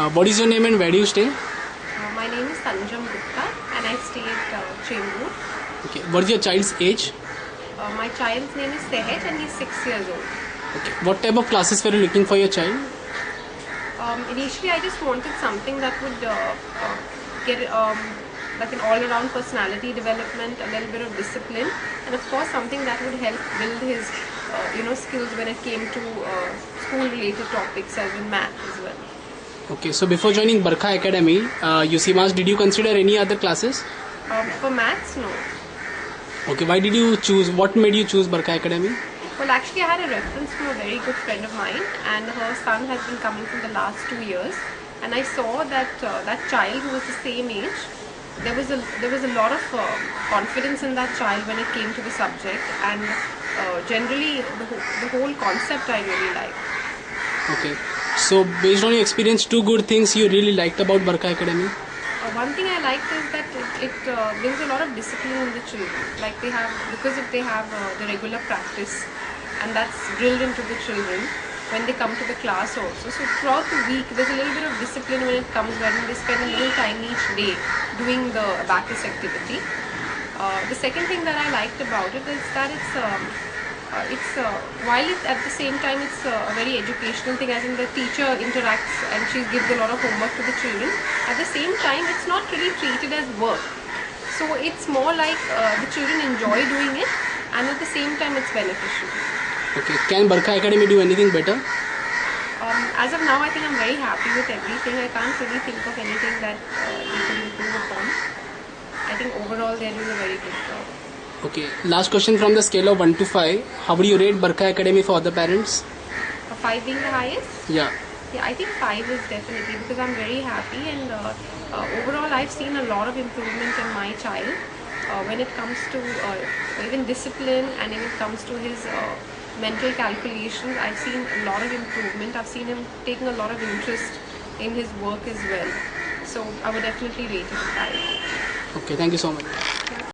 What is your name and where do you stay? My name is Tanjam Gupta and I stay at Chembur. Okay. What is your child's age? My child's name is Sehaj and he's 6 years old. Okay. What type of classes were you looking for your child? Initially, I just wanted something that would get like an all-around personality development, a little bit of discipline, and of course something that would help build his skills when it came to school-related topics as in math as well. Okay. So before joining Barkha Academy, UCMAS, did you consider any other classes? For maths, no. Okay. Why did you choose? What made you choose Barkha Academy? Well, actually, I had a reference from a very good friend of mine, and her son has been coming for the last 2 years, and I saw that that child who was the same age, there was a lot of confidence in that child when it came to the subject, and generally the whole concept I really liked. Okay. So based on your experience, 2 good things you really liked about Barkha Academy? One thing I liked is that it brings a lot of discipline in the children. Like they have the regular practice, and that's drilled into the children when they come to the class also. So throughout the week, there's a little bit of discipline when it comes when they spend a little time each day doing the abacus activity. The second thing that I liked about it is that while at the same time it's a very educational thing, as in the teacher interacts and she gives a lot of homework to the children. At the same time, it's not really treated as work. So it's more like the children enjoy doing it, and at the same time it's beneficial. Okay. Can Barkha Academy do anything better? As of now, I think I'm very happy with everything. I can't really think of anything that they could improve upon. I think overall they're doing a very good job. Okay. Last question from the scale of 1 to 5. How would you rate Barkha Academy for other parents? 5 being the highest? Yeah. Yeah, I think 5 is definitely, because I'm very happy, and overall I've seen a lot of improvement in my child when it comes to even discipline, and when it comes to his mental calculations. I've seen a lot of improvement. I've seen him taking a lot of interest in his work as well. So I would definitely rate it a 5. Okay. Thank you so much.